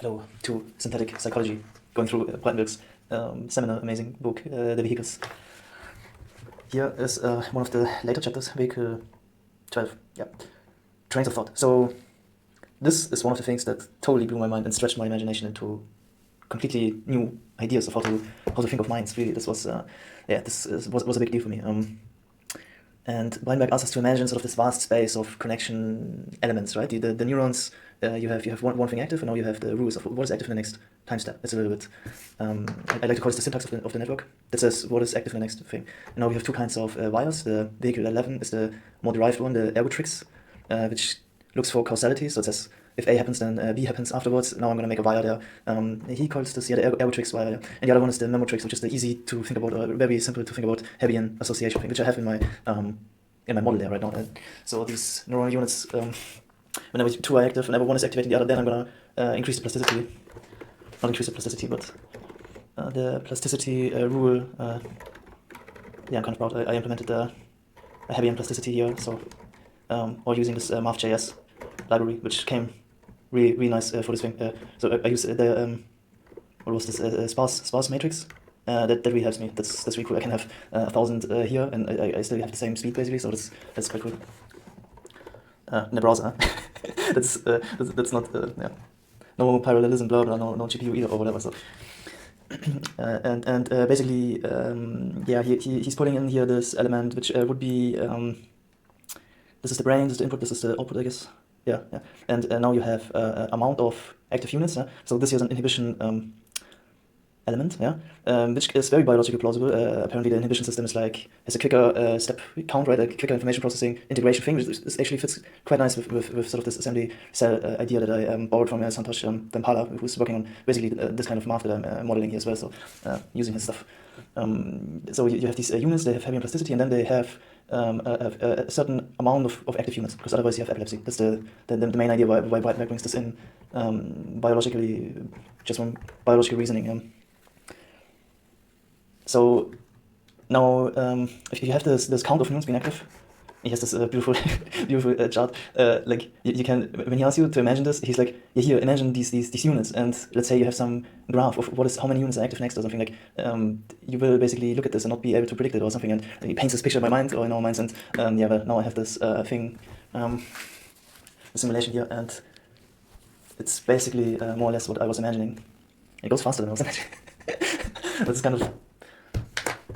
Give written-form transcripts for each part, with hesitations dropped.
Hello to synthetic psychology, going through Braitenberg's seminal amazing book, The Vehicles. Here is one of the later chapters, Vehicle 12, yeah, Trains of Thought. So this is one of the things that totally blew my mind and stretched my imagination into completely new ideas of how to think of minds. Really, this was was a big deal for me. And Braitenberg asks us to imagine sort of this vast space of connection elements, right? The neurons, you have one thing active, and now you have the rules of what is active in the next time step. It's a little bit, I like to call this the syntax of the network that says what is active in the next thing. And now we have two kinds of wires. The vehicle 11 is the more derived one, the ergotrix, which looks for causality. So it says if A happens, then B happens afterwards. Now I'm going to make a wire there. He calls this the ergotrix wire. And the other one is the memotrix, which is the easy to think about, or very simple to think about Hebbian association thing, which I have in my model there right now. So these neuronal units, whenever two are active, whenever one is activating the other, then I'm going to increase the plasticity. Not increase the plasticity, but the plasticity rule. Yeah, I'm kind of proud. I implemented a Hebbian plasticity here, so or using this math.js library, which came really nice for this thing. So I used the what was this sparse matrix that really helps me. That's really cool. I can have 1,000 here, and I still have the same speed basically. So that's quite cool. In the browser, that's not yeah. No parallelism, blah blah. No GPU either or whatever. So and basically yeah, he's putting in here this element which would be this is the brain, this is the input, this is the output, I guess. Yeah. And now you have amount of active units. So this here is an inhibition element, which is very biologically plausible. Apparently the inhibition system is has a quicker step count, right? A quicker information processing integration thing, which actually fits quite nice with sort of this assembly cell idea that I borrowed from Santosh Vempala, who's working on basically this kind of math that I'm modeling here as well, so using his stuff. So you have these units, they have Hebbian plasticity, and then they have a certain amount of active units, because otherwise you have epilepsy. That's the main idea why Braitenberg brings this in biologically, just from biological reasoning. So now, if you have this count of neurons being active, he has this beautiful chart. You can, when he asks you to imagine this, he's like, yeah, here, imagine these units, and let's say you have some graph of how many units are active next or something like. You will basically look at this and not be able to predict it or something, and he paints this picture in my mind or in our minds, and yeah, well, now I have this thing, the simulation here, and it's basically more or less what I was imagining. It goes faster than I was imagining. That's kind of.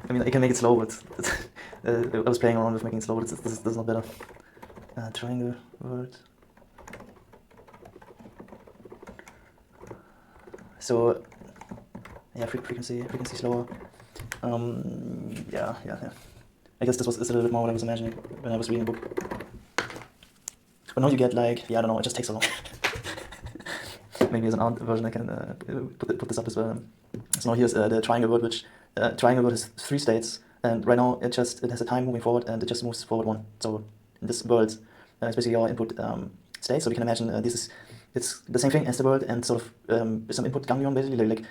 I mean, I can make it slow, but I was playing around with making it slow, but this is not better. Triangle world. So, yeah, frequency slower. Yeah. I guess this is a little bit more what I was imagining when I was reading the book. But now you get I don't know, it just takes so long. Maybe as an art version I can put this up as well. So now here's the triangle world, which triangle world has 3 states, and right now it has a time moving forward, and it just moves forward 1. So in this world, it's basically our input state. So we can imagine it's the same thing as the world, and sort of some input ganglion basically.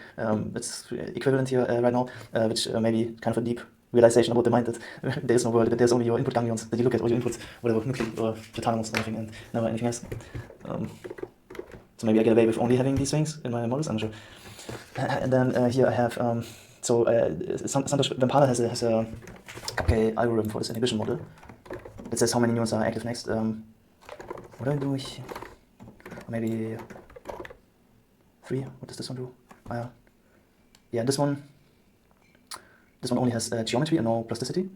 It's equivalent here right now, which maybe kind of a deep realization about the mind that there is no world, but there's only your input ganglions that you look at, all your inputs, whatever, nuclei or the thalamus or anything, and never anything else. So maybe I get away with only having these things in my models, I'm not sure. And then here I have, Santosh Vempala has a algorithm for this inhibition model. It says how many neurons are active next. What do I do? Maybe 3. What does this one do? Yeah, this one only has geometry and no plasticity.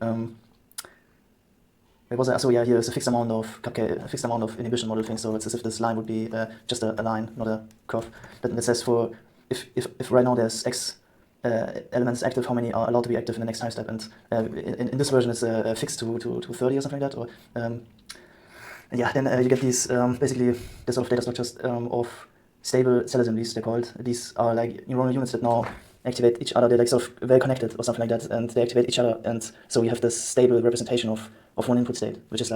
So yeah, here is a fixed amount of inhibition model thing. So it's as if this line would be just a line, not a curve. That says for if right now there's X elements active, how many are allowed to be active in the next time step? And in this version it's fixed to 30 or something like that. Or yeah, then you get these basically the sort of data structures of stable cell assemblies. They're called. These are like neuronal units that now activate each other. They're sort of very connected or something like that, and they activate each other, and so we have this stable representation of one input state, which is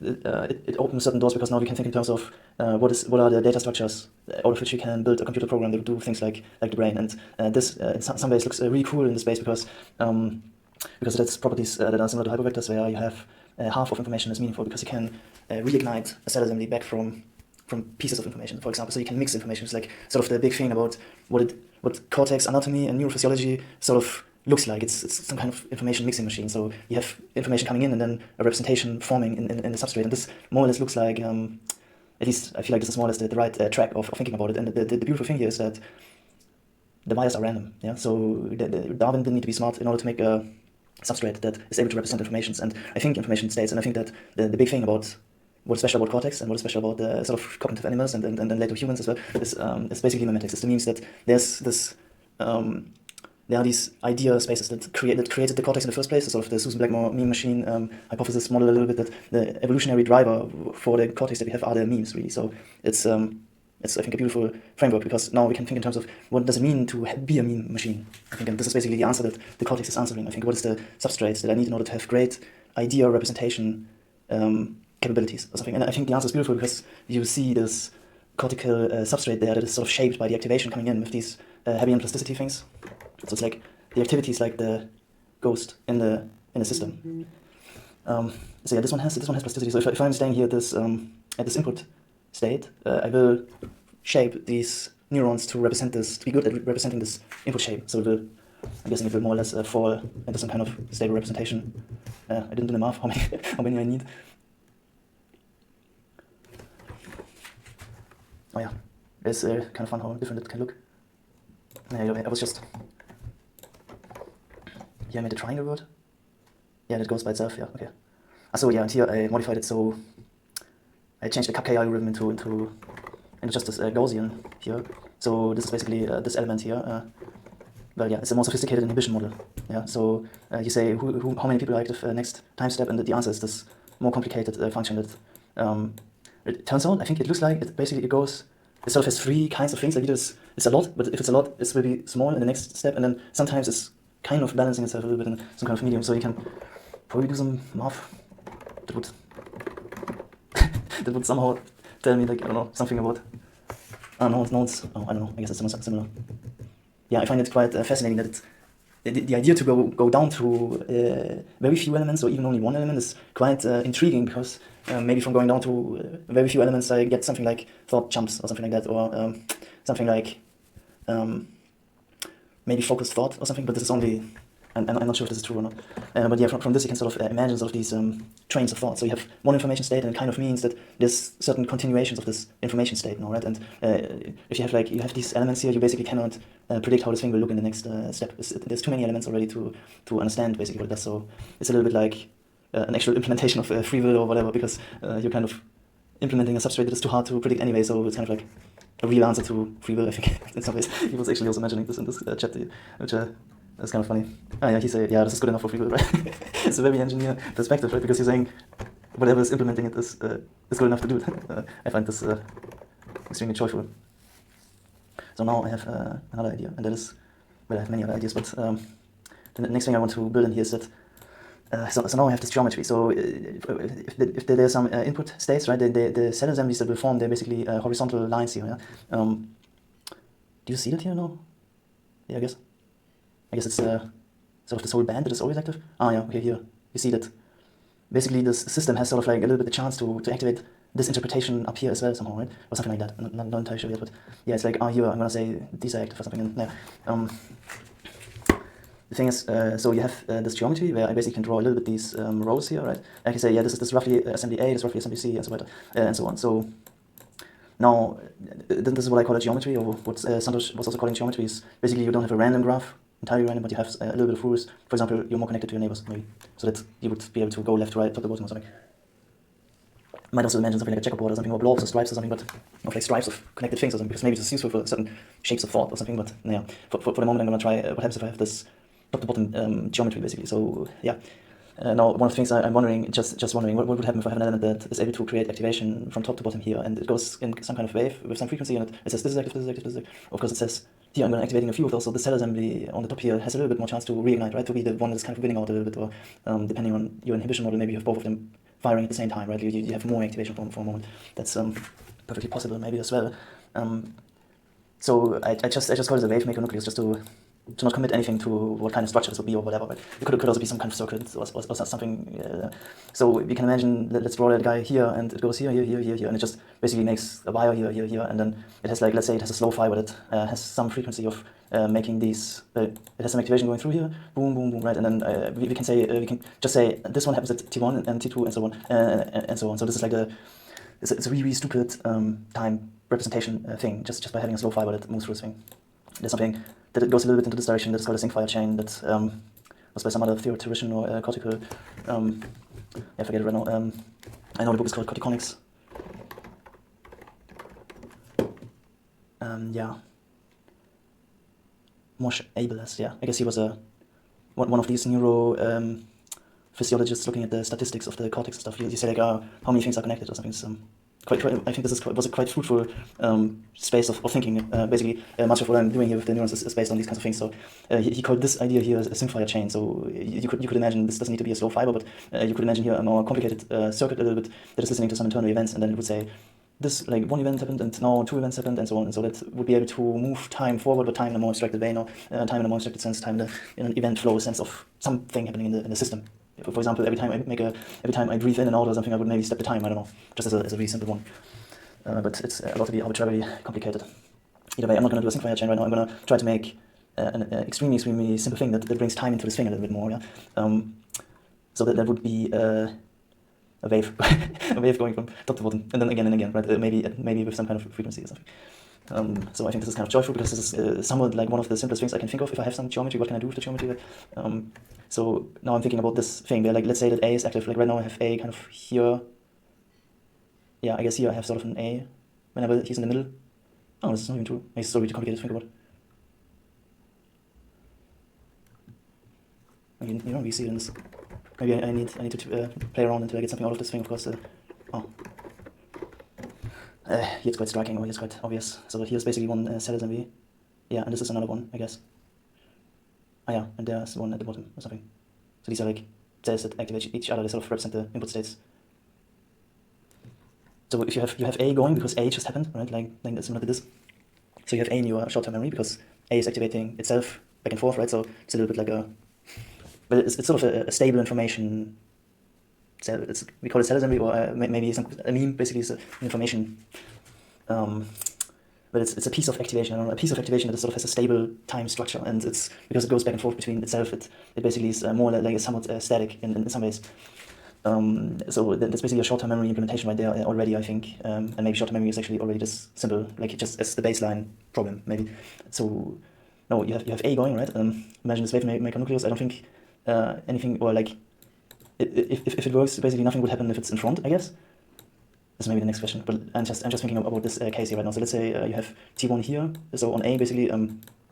it opens certain doors, because now we can think in terms of what are the data structures out of which we can build a computer program that will do things like the brain, and this in some ways looks really cool in this space because it has properties that are similar to hypervectors, where you have half of information is meaningful because you can reignite a cell assembly back from from pieces of information, for example. So you can mix information. It's like sort of the big thing about what cortex anatomy and neurophysiology sort of looks like. It's some kind of information mixing machine. So you have information coming in and then a representation forming in the substrate. And this more or less looks like, at least I feel like this is more or less the right track of thinking about it. And the beautiful thing here is that the wires are random. Yeah. So Darwin didn't need to be smart in order to make a substrate that is able to represent informations. And I think information states, and I think that the big thing about what's special about cortex and what is special about the sort of cognitive animals and then later humans as well is basically memetics. It means that there's this there are these idea spaces that created the cortex in the first place. Sort of the Susan Blackmore meme machine hypothesis model a little bit, that the evolutionary driver for the cortex that we have are the memes, really. So it's I think a beautiful framework, because now we can think in terms of what does it mean to be a meme machine. I think, and this is basically the answer that the cortex is answering. I think, what is the substrates that I need in order to have great idea representation capabilities or something. And I think the answer is beautiful, because you see this cortical substrate there that is sort of shaped by the activation coming in with these heavy and plasticity things. So it's like the activity is like the ghost in the system. So yeah, this one has plasticity. So if I'm staying here at this input state, I will shape these neurons to represent this, to be good at representing this input shape. So I'm guessing it will more or less fall into some kind of stable representation. I didn't do the math, how many I need. Oh yeah, it's kind of fun how different it can look. I was just... Yeah, I made a triangle word. Yeah, that goes by itself, yeah, okay. So yeah, and here I modified it, so I changed the cupcake algorithm into just this Gaussian here. So this is basically this element here. Well, yeah, it's a more sophisticated inhibition model. Yeah, so you say how many people are active next time step, and the answer is this more complicated function that it turns out, I think it looks like it basically it sort of has three kinds of things. Like it's a lot, but if it's a lot, it will be small in the next step, and then sometimes it's kind of balancing itself a little bit in some kind of medium. So you can probably do some math that would that would somehow tell me, like, I don't know, something about nodes. Oh, I don't know. I guess it's similar. Yeah, I find it quite fascinating that it's the idea to go down to very few elements, or even only one element, is quite intriguing, because maybe from going down to very few elements I get something like thought chumps or something like that, or something like maybe focused thought or something, but this is only, and I'm not sure if this is true or not. But yeah, from this you can sort of imagine sort of these trains of thought. So you have one information state, and it kind of means that there's certain continuations of this information state, no, right? And if you have these elements here, you basically cannot predict how this thing will look in the next step. There's too many elements already to understand basically what it does. So it's a little bit like an actual implementation of free will or whatever, because you're kind of implementing a substrate that is too hard to predict anyway. So it's kind of like a real answer to free will, I think, in some ways. He was actually also mentioning this in this chapter, which that's kind of funny. Yeah, he said, yeah, this is good enough for free will, right? It's a very engineer perspective, right? Because he's saying whatever is implementing it is good enough to do it. I find this extremely joyful. So now I have another idea, and that is, well, I have many other ideas, but the next thing I want to build in here is that so now I have this geometry. So if there are some input states, right, the cell assemblies that will form, they're basically horizontal lines here. Yeah? Do you see that here? No? Yeah, I guess it's sort of this whole band that is always active. Ah, yeah, okay, here. You see that basically this system has sort of like a little bit the chance to activate this interpretation up here as well somehow, right? Or something like that. I'm not entirely sure yet, but yeah, it's like, here I'm gonna say these are active or something. And yeah. The thing is, so you have this geometry where I basically can draw a little bit these rows here, right? I can say, yeah, this is roughly assembly A, this is roughly assembly C, and so on, and so on. So now, this is what I call a geometry, or what Santosh was also calling geometry, is basically you don't have a random graph, entirely random, but you have a little bit of rules. For example, you're more connected to your neighbors, maybe, so that you would be able to go left to right, top to bottom, or something. Might also imagine something like a checkerboard or something, or blobs or stripes or something, but of like stripes of connected things or something, because maybe it's useful for certain shapes of thought or something. But yeah, for the moment I'm gonna try what happens if I have this top to bottom geometry basically. So yeah, now one of the things I'm wondering, just wondering, what would happen if I have an element that is able to create activation from top to bottom here, and it goes in some kind of wave with some frequency, and it says this is active, this is active, this is active. Of course it says here I'm activating a few of those, so the cell assembly on the top here has a little bit more chance to reignite, right, to be the one that's kind of winning out a little bit, or depending on your inhibition model, maybe you have both of them firing at the same time, right? You have more activation for a moment. That's perfectly possible maybe as well. So I just call it a wave maker nucleus, just to to not commit anything to what kind of structure this would be or whatever. Right? It could also be some kind of circuit or something. So we can imagine, let's draw that guy here, and it goes here, here, here, here, here, and it just basically makes a wire here, here, here, and then it has like, let's say it has a slow fiber that has some frequency of making these, it has some activation going through here, boom, boom, boom, right, and then we can say, we can just say this one happens at T1 and T2 and so on, and so on. So this is like it's a really, really stupid time representation thing, just by having a slow fiber that moves through this thing. There's something that goes a little bit into this direction that's called a zinc fire chain that was by some other theoretician or cortical, I forget it right now. I know the book is called Corticonics. Yeah. Moshe Abeles, yeah. I guess he was one of these neuro physiologists looking at the statistics of the cortex and stuff. You say like, how many things are connected or something. I think this was a quite fruitful space of thinking. Basically, much of what I'm doing here with the neurons is based on these kinds of things. So he called this idea here a zinc fire chain. So you could imagine this doesn't need to be a slow fiber, but you could imagine here a more complicated circuit a little bit that is listening to some internal events, and then it would say this, like, one event happened and now two events happened and so on. And so that would be able to move time forward, but time in a more abstracted way, time in a more abstracted sense, time in an event flow sense of something happening in the system. For example, every time I breathe in and out or something, I would maybe step the time. I don't know, just as a really simple one. But it's about to be arbitrarily complicated. Either way, I'm not going to do a zinc fire chain right now. I'm going to try to make an extremely, extremely simple thing that brings time into this thing a little bit more. Yeah. So that would be a wave, a wave going from top to bottom, and then again, right? Maybe with some kind of frequency or something. So I think this is kind of joyful because this is somewhat like one of the simplest things I can think of. If I have some geometry, what can I do with the geometry? So now I'm thinking about this thing where, like, let's say that A is active. Like right now I have A kind of here. Yeah, I guess here I have sort of an A whenever he's in the middle. Oh, this is not even true. It's so really complicated to think about. I mean, you don't really see it in this. Maybe I need to play around until I get something out of this thing, of course. Here it's quite striking, or here it's quite obvious. So here's basically one cell assembly. Yeah, and this is another one, I guess. Ah yeah, and there's one at the bottom or something. So these are like cells that activate each other, they sort of represent the input states. So if you have A going because A just happened, right? Like that's similar to this. So you have A in your short-term memory because A is activating itself back and forth, right? So it's a little bit like it's sort of a stable information cell. We call it cell assembly, or maybe a meme. Basically, is an information. But it's a piece of activation. I don't know, a piece of activation that sort of has a stable time structure, and it's because it goes back and forth between itself. It basically is more like a somewhat static in some ways. So that's basically a short-term memory implementation right there already, I think. And maybe short-term memory is actually already this simple, like just as the baseline problem, maybe. So no, you have A going, right? Imagine this wave maker nucleus. I don't think anything, or like if it works, basically nothing would happen if it's in front, I guess. This may be the next question, but I'm just thinking about this case here right now. So let's say you have T1 here. So on A, basically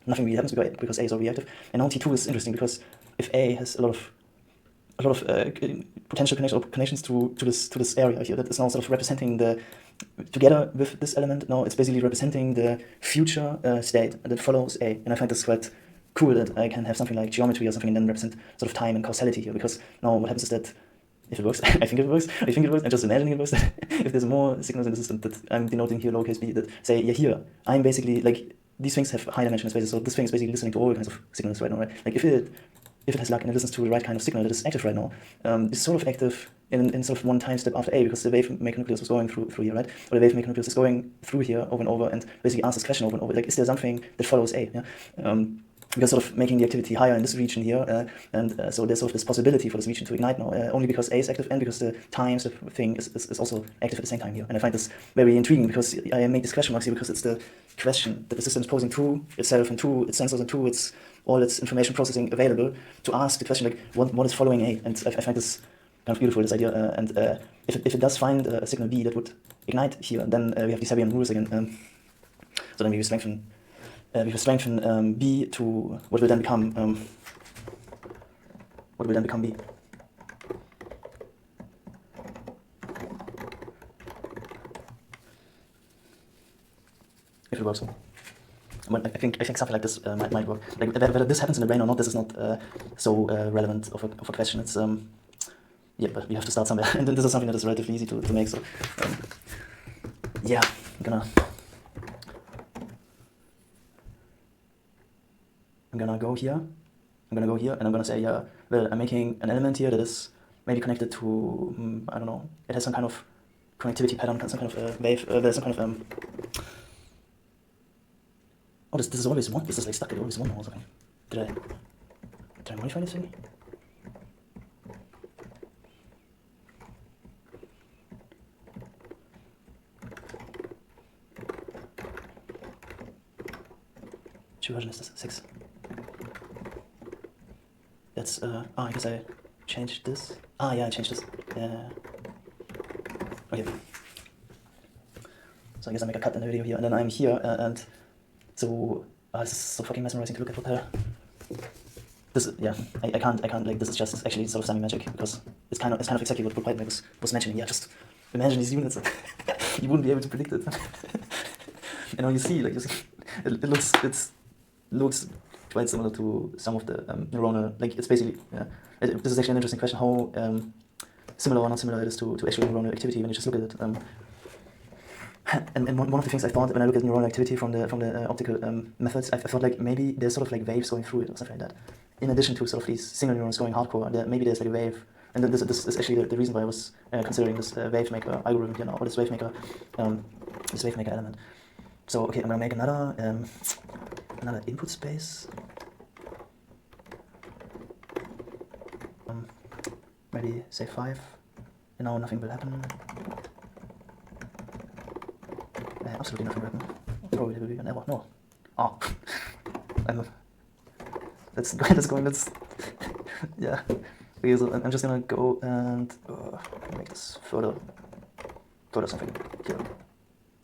nothing really happens because A is already active. And on T2 is interesting because if A has a lot of potential connections to this area here, that is now sort of representing together with this element. Now it's basically representing the future state that follows A, and I find this quite cool that I can have something like geometry or something and then represent sort of time and causality here, because now what happens is that if it works, I think it works, I'm just imagining it works, if there's more signals in the system that I'm denoting here lowercase b, that say, yeah, here, I'm basically, like, these things have high dimensional spaces, so this thing is basically listening to all kinds of signals right now, right? Like, if it has luck and it listens to the right kind of signal that is active right now, it's sort of active in sort of one time step after A, because the wave maker nucleus was going through here, right? Or the wave maker nucleus is going through here over and over and basically asks this question over and over, like, is there something that follows A, yeah? Because sort of making the activity higher in this region here, so there's sort of this possibility for this region to ignite now, only because A is active and because the time step thing is also active at the same time here. And I find this very intriguing because I make this question marks here because it's the question that the system is posing to itself and to its sensors and to all its information processing available to ask the question, like, what is following A? And I find this kind of beautiful, this idea. And if it does find a signal B that would ignite here, then we have these Hebbian rules again. So then we will strengthen B to what will then become B. If it works. But I think something like this might work. Like whether this happens in the brain or not, this is not so relevant of a question. It's yeah, but we have to start somewhere, and this is something that is relatively easy to make. So yeah, I'm gonna go here, and I'm gonna say, yeah, well, I'm making an element here that is maybe connected to, I don't know, it has some kind of connectivity pattern, some kind of wave, there's some kind of, oh, this is always one, this is like stuck at always one or something. Did I modify this thing? Which version is this? 6. That's, I guess I changed this. Yeah, I changed this. Yeah. Okay. So I guess I make a cut in the video here, and then I'm here, and so, this is so fucking mesmerizing to look at. What the hell? This, yeah, I can't, like, this is just actually sort of semi-magic, because it's kind of exactly what Braitenberg was mentioning. Yeah, just imagine these units. You wouldn't be able to predict it. You know, you see, it looks quite similar to some of the neuronal, like, it's basically, yeah, this is actually an interesting question, how similar or not similar it is to actual neuronal activity when you just look at it. And one of the things I thought when I look at neuronal activity from the optical methods, I thought like maybe there's sort of like waves going through it or something like that. In addition to sort of these single neurons going hardcore, maybe there's like a wave. And then this is actually the reason why I was considering this wave maker algorithm here now, or this wave maker element. So okay, I'm gonna make another input space. Maybe say 5. And now nothing will happen. Absolutely nothing will happen. Probably will be an error. No. Oh. That's yeah. Okay, so I'm just gonna go and make this further something here.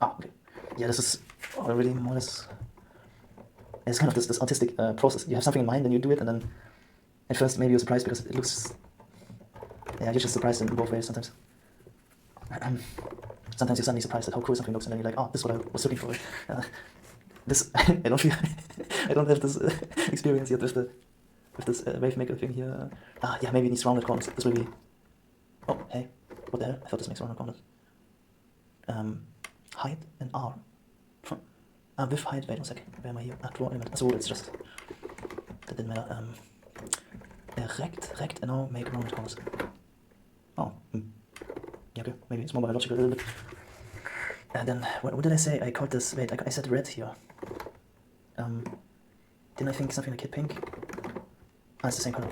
Okay. Yeah, this is already more or less. It's kind of this artistic process. You have something in mind and you do it, and then at first maybe you're surprised because it looks. Yeah, you're just surprised in both ways sometimes. Sometimes you're suddenly surprised at how cool something looks, and then you're like, oh, this is what I was looking for. This I don't feel. I don't have this experience yet with this wave maker thing here. Yeah, maybe these rounded corners. This will be. Oh, hey, what the hell? I thought this makes rounded corners. Height and R. With height. Wait 1 sec. Where am I here? Draw element. So it's just. That didn't matter. Rect, and now make rounded corners. Oh. Yeah, okay. Maybe it's more biological a little bit. And then, what did I say? I called this. Wait, I said red here. Didn't I think something like hit pink? It's the same color.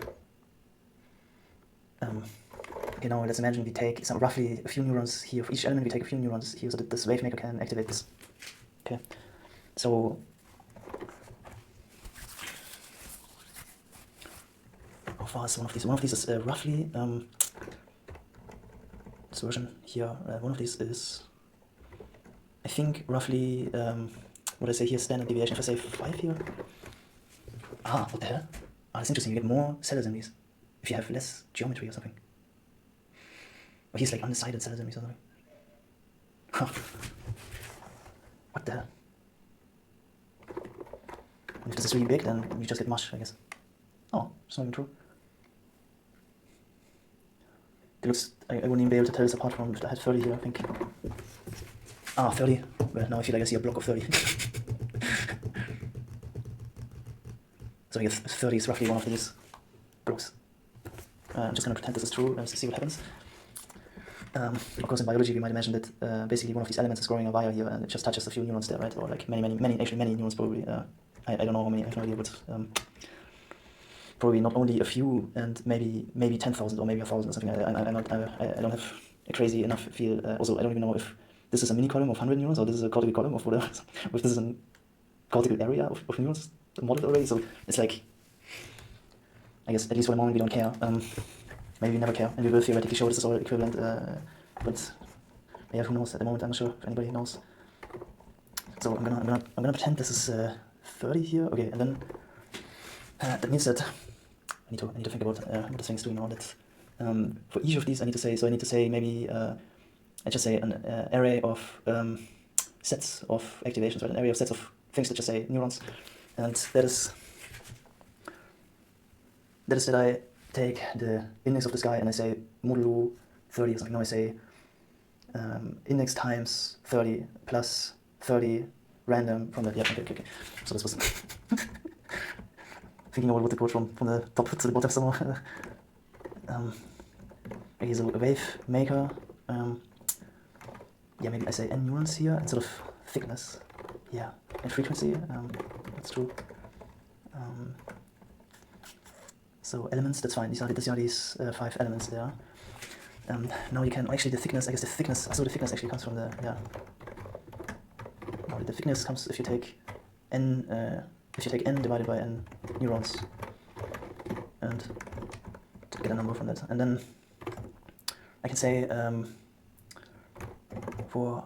Okay, now let's imagine we take roughly a few neurons here. For each element, we take a few neurons here so that this wave maker can activate this. Okay. So. How far is one of these? One of these is roughly. This version here, one of these is, I think, roughly, what I say here, standard deviation. If I say 5 here. What the hell? That's interesting. You get more cell assemblies if you have less geometry or something. Or he's like undecided cell assemblies or something. Huh. What the hell? And if this is really big, then you just get mush, I guess. Oh, it's not even true. It looks, I wouldn't even be able to tell this apart from if I had 30 here, I think. 30. Well, now I feel like I see a block of 30. So I guess 30 is roughly one of these blocks. I'm just going to pretend this is true and see what happens. Of course, in biology, we might imagine that basically one of these elements is growing a wire here and it just touches a few neurons there, right? Or like many neurons probably. I don't know how many, I have no idea, but probably not only a few, and maybe 10,000 or maybe 1,000 or something. I don't have a crazy enough feel. Also, I don't even know if this is a mini column of 100 neurons or this is a cortical column of whatever. If this is a cortical area of neurons modeled already, so it's like, I guess at least for the moment we don't care. Maybe we never care, and we will theoretically show this is all equivalent. But yeah, who knows? At the moment, I'm not sure if anybody knows. So I'm gonna pretend this is 30 here. Okay, and then that means that I need to think about what this thing is doing now. That for each of these I need to say maybe I just say an array of sets of activations, right? An array of sets of things that just say neurons, and that is that I take the index of this guy and I say modulo 30 or something. Now I say index times 30 plus 30 random from that. Yeah, okay. So this was thinking about what to go from the top to the bottom somewhere. Okay, so a wave maker, yeah, maybe I say n neurons here instead of thickness, yeah, and frequency, that's true. So elements, that's fine, these are these 5 elements there. Now you can, actually the thickness, I guess the thickness, so the thickness actually comes from the, yeah. Now the thickness comes if you take n divided by n neurons, and to get a number from that. And then I can say for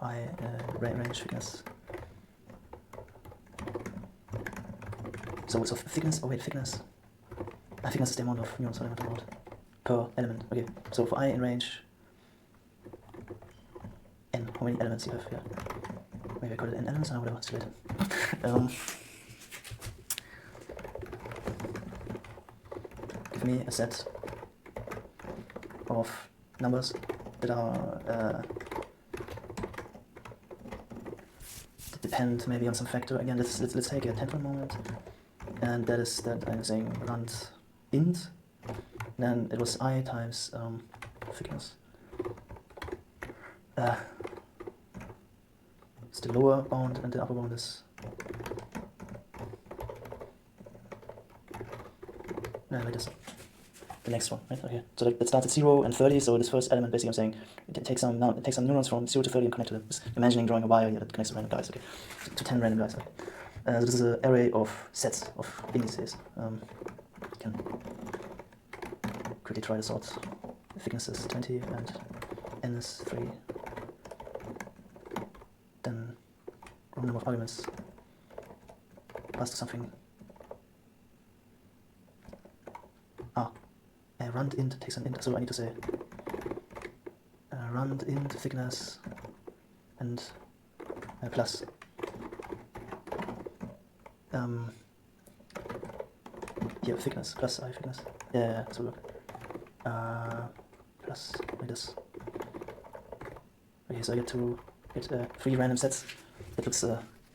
range thickness. So thickness, oh wait, thickness. Thickness is the amount of neurons, what I'm talking about, per element. Okay, so for I in range n, how many elements you have here? Maybe I call it n elements, or whatever, it's later. Give me a set of numbers that are that depend maybe on some factor. Again, let's take a temporal moment, and that is that I'm saying rand int. Then it was I times thickness. It's the lower bound, and the upper bound is like this. The next one, right? Okay. So that starts at 0 and 30. So this first element, basically, I'm saying it takes some neurons from 0 to 30 and connect to them. Just imagining drawing a wire here that connects to random guys. Okay, to 10 random guys. Okay. So this is an array of sets of indices. You can quickly try this out. The thickness is 20 and n is 3. Then room number of arguments passed to something. Rand int takes an int, so I need to say rand int thickness and plus here thickness plus I thickness. Yeah, so look plus like this. Okay, so I get to get 3 random sets. It looks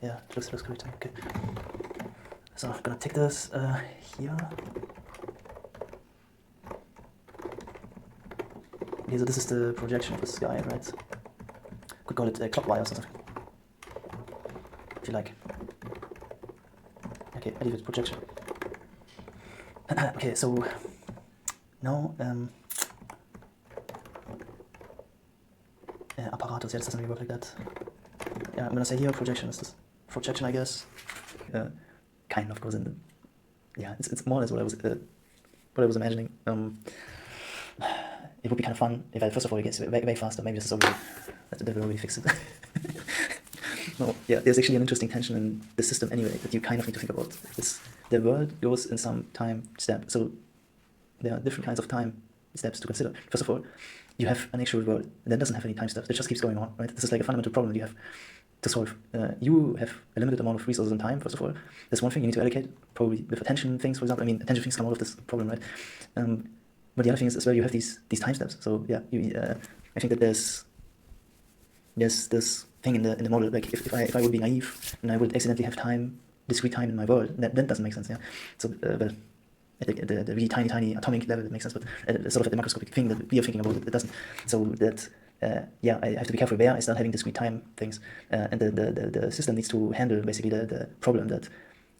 yeah, it looks correct. Okay, so I'm gonna take this here. Okay, so this is the projection of this guy, right? Could call it a clock wire or something, if you like. Okay, I leave it projection. Okay, so now apparatus, yeah, this doesn't really work like that. Yeah, I'm gonna say here projection is this projection, I guess. Kind of goes in the, yeah, it's more or less what I was imagining. It would be kind of fun if I first of all get way faster. Maybe this is already, that will already fix it. No, yeah, there's actually an interesting tension in the system anyway that you kind of need to think about. It's, the world goes in some time step, so there are different kinds of time steps to consider. First of all, you have an actual world that doesn't have any time steps. It just keeps going on, right? This is like a fundamental problem that you have to solve. You have a limited amount of resources and time. First of all, that's one thing you need to allocate. Probably with attention things, for example. I mean, attention things come out of this problem, right? But the other thing is as well, you have these time steps. So yeah, I think that there's this thing in the model. Like if I would be naive and I would accidentally have discrete time in my world, that doesn't make sense. Yeah. So but at the really tiny atomic level it makes sense, but sort of at the macroscopic thing that we are thinking about, it doesn't. So that yeah, I have to be careful where I start having discrete time things, and the system needs to handle basically the problem that,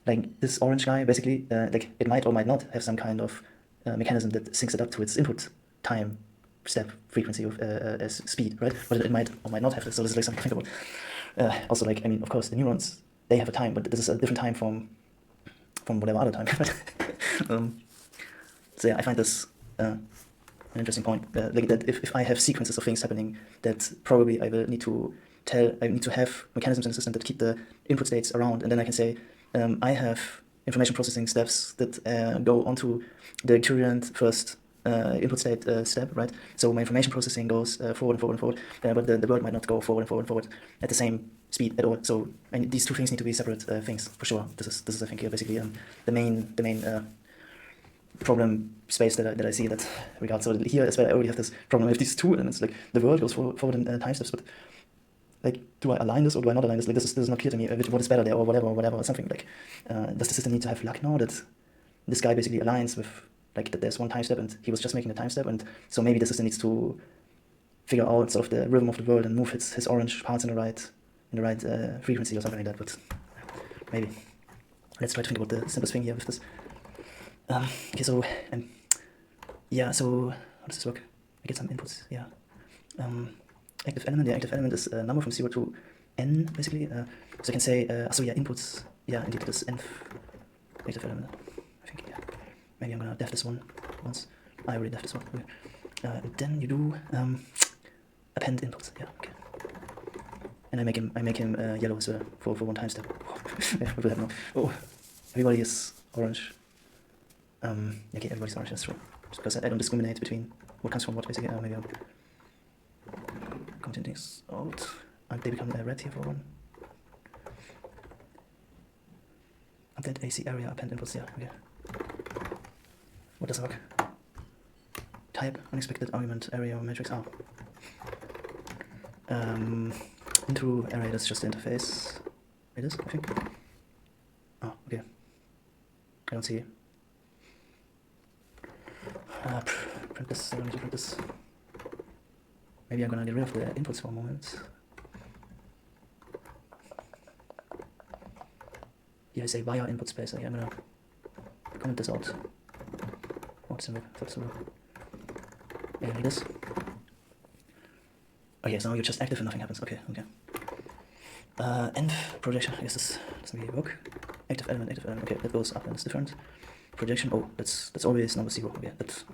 like, this orange guy basically, like, it might or might not have some kind of mechanism that syncs it up to its input time step frequency of as speed, right? But it might or might not have this. So this is like something to think about. Also, like, I mean, of course, the neurons, they have a time, but this is a different time from whatever other time. So yeah, I find this an interesting point. Like that, if I have sequences of things happening, that probably I will need to have mechanisms in the system that keep the input states around, and then I can say I have information processing steps that go onto the current first input state step, right? So my information processing goes forward and forward and forward, but the world might not go forward and forward and forward at the same speed at all. So these two things need to be separate things for sure. This is I think here basically the main problem space that I see that regard. So here as well, I already have this problem with these two elements. Like the world goes forward in time steps, but like, do I align this or do I not align this? Like, this is not clear to me. What is better there, or whatever, or something. Like, does the system need to have luck now that this guy basically aligns with, like, that there's one time step and he was just making a time step, and so maybe the system needs to figure out sort of the rhythm of the world and move his orange parts in the right frequency or something like that. But maybe let's try to think about the simplest thing here with this. Okay, so yeah, so how does this work? I get some inputs. Yeah. Active element. Yeah, active element is a number from 0 to n basically. So I can say so yeah, inputs. Yeah, indeed this nth active element. I think yeah. Maybe I'm gonna def this one once. I already def this one. Okay. Then you do append inputs. Yeah. Okay. And I make him yellow as well for one time step. What will happen now? Oh, everybody is orange. Okay, everybody's orange. That's true. Just because I don't discriminate between what comes from what basically. Maybe I'm commenting things out. They become red here for one. Update AC area, append inputs. Yeah. Okay. What does work? Type unexpected argument area matrix. Into array, that's just the interface. It is, I think. Oh, okay. I don't see. Print this. I don't need to print this. Maybe I'm gonna get rid of the inputs for a moment. Yeah, I say via input space. Okay, I'm gonna comment this out. Oh, symbol. Yeah, like this. Okay, so now you're just active and nothing happens. Okay. Env projection. I guess this doesn't really work. Active element. Okay, that goes up and it's different. Projection. Oh, that's always number 0. Okay, that's.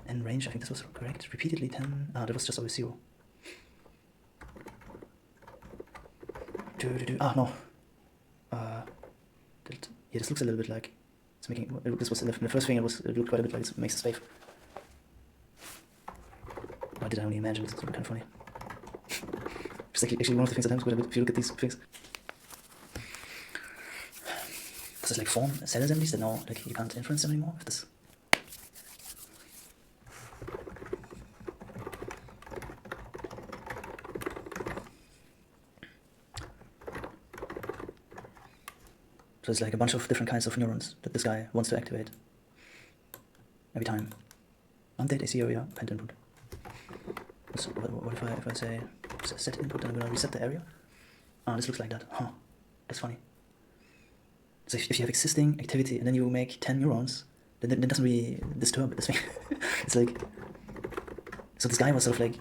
And range. I think this was correct. Repeatedly 10. That was just always 0. No. Yeah, this looks a little bit like it's making. This was the first thing. It looked quite a bit like it makes a wave. Or did I only imagine? This is kind of funny. It's actually one of the things that happens quite a bit if you look at these things. This is like form cell assemblies that now like you can't inference them anymore with this. So it's like a bunch of different kinds of neurons that this guy wants to activate every time. Update AC area, append input. So what if I say set input and I'm gonna reset the area? This looks like that. Huh. That's funny. So if you have existing activity and then you make 10 neurons, then that doesn't really disturb this thing. It's like, so this guy was sort of like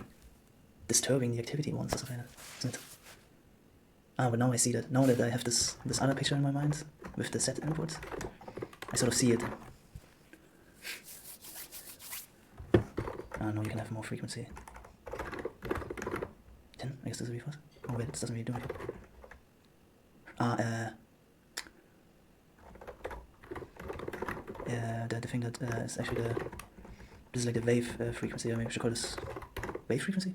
disturbing the activity once or something like that, isn't it? But now I see that. Now that I have this other picture in my mind with the set input, I sort of see it. No, you can have more frequency. 10, I guess this will be fast. Oh wait, this doesn't really do anything. The thing that is actually this is like the wave frequency. Maybe we should call this wave frequency.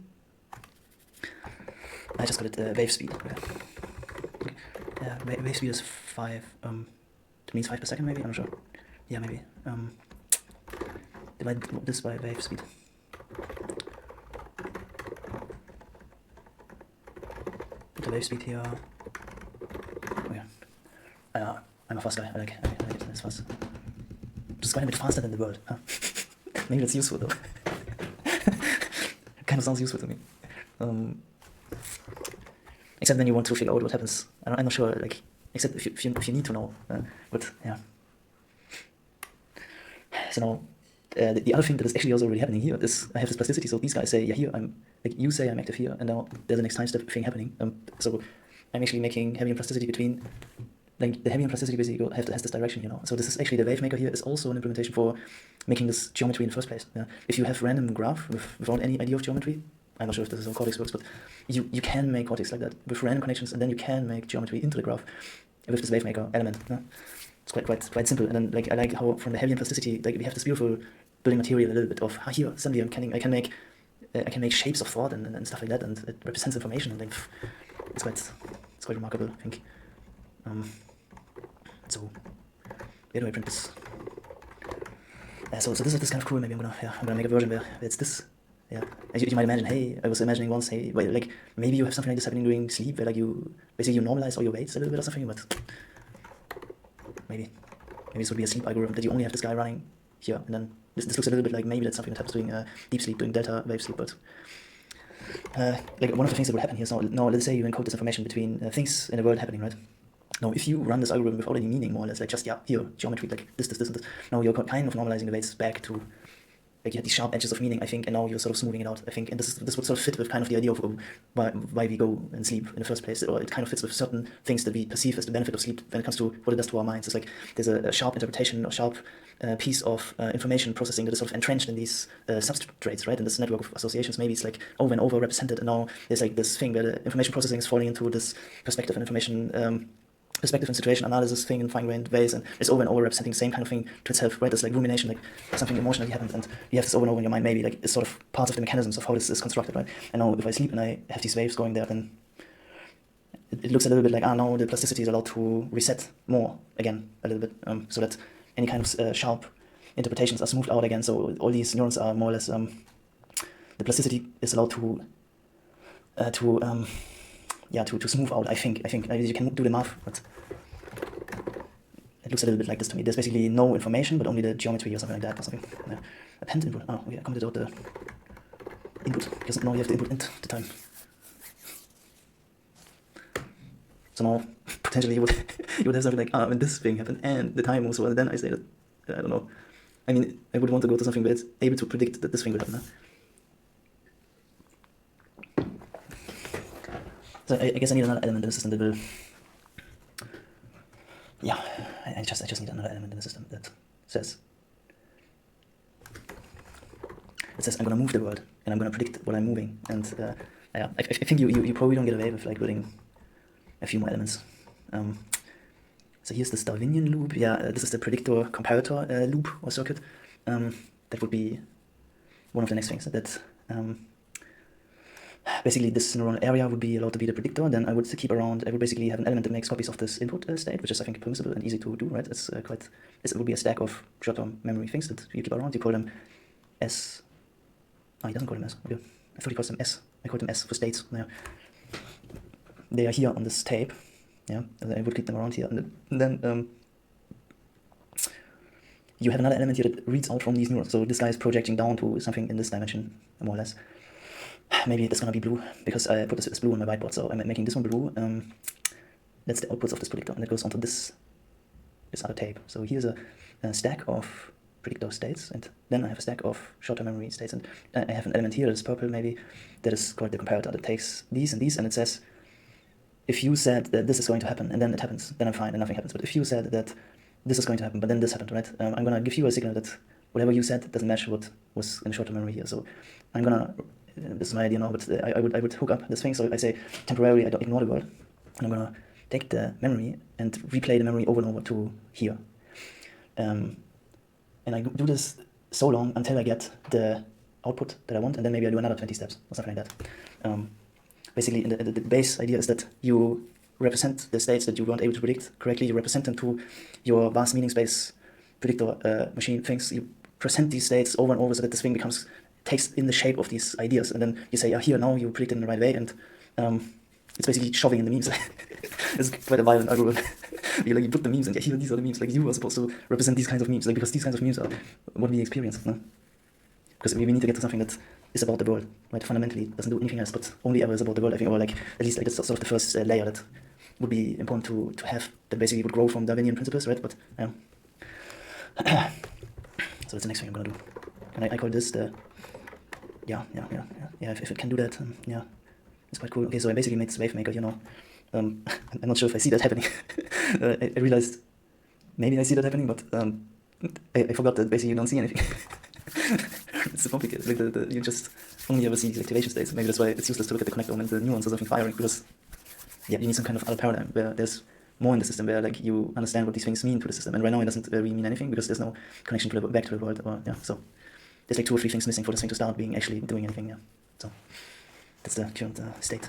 I just call it wave speed. Okay. Wave speed is 5. It means 5 per second, maybe. I'm not sure. Yeah, maybe. Divide this by wave speed. Put the wave speed here. Oh yeah. I'm a fast guy. I like it. It's fast. Just quite a bit faster than the world. Huh? Maybe that's useful though. Kind of sounds useful to me. Except then you want to figure out what happens. I'm not sure. Like, except if you need to know. But yeah. So now, the other thing that is actually also already happening here is I have this plasticity. So these guys say, yeah, here I'm like you say I'm active here, and now there's a next time step thing happening. So I'm actually making Hebbian plasticity between. Like the Hebbian plasticity basically has this direction, you know. So this is actually the wave maker here is also an implementation for making this geometry in the first place. Yeah? If you have random graph without any idea of geometry, I'm not sure if this is how cortex works, but you can make cortex like that with random connections, and then you can make geometry into the graph with this wave maker element. Yeah? It's quite simple. And then like I like how from the Hebbian plasticity, like we have this beautiful building material a little bit of here assembly. I can make shapes of thought and stuff like that, and it represents information, and like it's quite remarkable, I think. So where do I print this? So this is kind of cool. Maybe I'm gonna make a version where it's this Yeah, as you might imagine, hey, I was imagining once, hey, well, like maybe you have something like this happening during sleep, where like you basically you normalize all your weights a little bit or something, but maybe this would be a sleep algorithm that you only have this guy running here, and then this looks a little bit like maybe that's something that happens during deep sleep, doing delta wave sleep, but like one of the things that would happen here, so now let's say you encode this information between things in the world happening, right? Now, if you run this algorithm without any meaning, more or less, like just, yeah, here, geometry, like this, and this, now you're kind of normalizing the weights back to, like you had these sharp edges of meaning, I think, and now you're sort of smoothing it out, I think, and this would sort of fit with kind of the idea of why we go and sleep in the first place, or it kind of fits with certain things that we perceive as the benefit of sleep when it comes to what it does to our minds. It's like there's a sharp interpretation, a sharp piece of information processing that is sort of entrenched in these substrates, right, in this network of associations. Maybe it's like over and over represented, and now there's like this thing where the information processing is falling into this perspective and information perspective and situation analysis thing in fine-grained ways, and it's over and over representing the same kind of thing to itself, right? It's like rumination, like something emotionally happened, and you have this over and over in your mind, maybe like it's sort of parts of the mechanisms of how this is constructed, right? And now if I sleep and I have these waves going there, then it looks a little bit like, now the plasticity is allowed to reset more again a little bit, so that any kind of sharp interpretations are smoothed out again, so all these neurons are more or less, the plasticity is allowed to smooth out, I think. You can do the math, but it looks a little bit like this to me. There's basically no information, but only the geometry or something like that, or something. Yeah. Append input. Oh, okay, I commented out the input, because now you have the input int the time. So now, potentially, you would have something like, when this thing happened, and the time was, well, then I say that, I don't know. I mean, I would want to go to something where it's able to predict that this thing would happen. So I guess I need another element in the system that will, yeah, I just need another element in the system that says I'm gonna move the world and I'm gonna predict what I'm moving, and yeah, I think you probably don't get away with like building a few more elements. So here's this Darwinian loop. Yeah, this is the predictor comparator loop or circuit. That would be one of the next things that. Basically, this neuronal area would be allowed to be the predictor. Then I would keep around, I would basically have an element that makes copies of this input state, which is, I think, permissible and easy to do, right? It would be a stack of short-term memory things that you keep around. You call them S. Oh, he doesn't call them S. Okay. I thought he calls them S. I call them S for states. Yeah. They are here on this tape. Yeah, and I would keep them around here. And then you have another element here that reads out from these neurons. So this guy is projecting down to something in this dimension, more or less. Maybe it's gonna be blue, because I put this as blue on my whiteboard, so I'm making this one blue. That's the outputs of this predictor, and it goes onto this other tape. So here's a stack of predictor states, and then I have a stack of short-term memory states, and I have an element here that is purple, maybe, that is called the comparator, that takes these and these, and it says, if you said that this is going to happen, and then it happens, then I'm fine, and nothing happens. But if you said that this is going to happen, but then this happened, right? I'm gonna give you a signal that whatever you said doesn't match what was in short-term memory here. So I'm gonna, this is my idea now, but I would hook up this thing. So I say temporarily I don't ignore the world, and I'm gonna take the memory and replay the memory over and over to here. And I do this so long until I get the output that I want, and then maybe I do another 20 steps or something like that. Basically, the base idea is that you represent the states that you weren't able to predict correctly. You represent them to your vast meaning space predictor machine things. You present these states over and over so that this thing takes in the shape of these ideas, and then you say, yeah, here, now you predict it in the right way, and it's basically shoving in the memes. It's quite a violent algorithm. you put the memes, and yeah, here, these are the memes. Like, you are supposed to represent these kinds of memes, like, because these kinds of memes are what we experience, no? Because we need to get to something that is about the world, right? Fundamentally, doesn't do anything else, but only ever is about the world, I think, or like, at least like that's sort of the first layer that would be important to have, that basically would grow from Darwinian principles, right? But, yeah. So that's the next thing I'm gonna do. And I call this the, yeah, if it can do that, yeah, it's quite cool. Okay, so I basically made this wave maker, you know. I'm not sure if I see that happening. I realized maybe I see that happening, but I forgot that basically you don't see anything. It's so complicated. Like you just only ever see these activation states. Maybe that's why it's useless to look at the connectome and the neurons or something firing, because yeah, you need some kind of other paradigm where there's more in the system, where like you understand what these things mean to the system. And right now it doesn't really mean anything, because there's no connection to back to the world. Or yeah, so there's like 2 or 3 things missing for this thing to start being actually doing anything. Yeah, so that's the current state.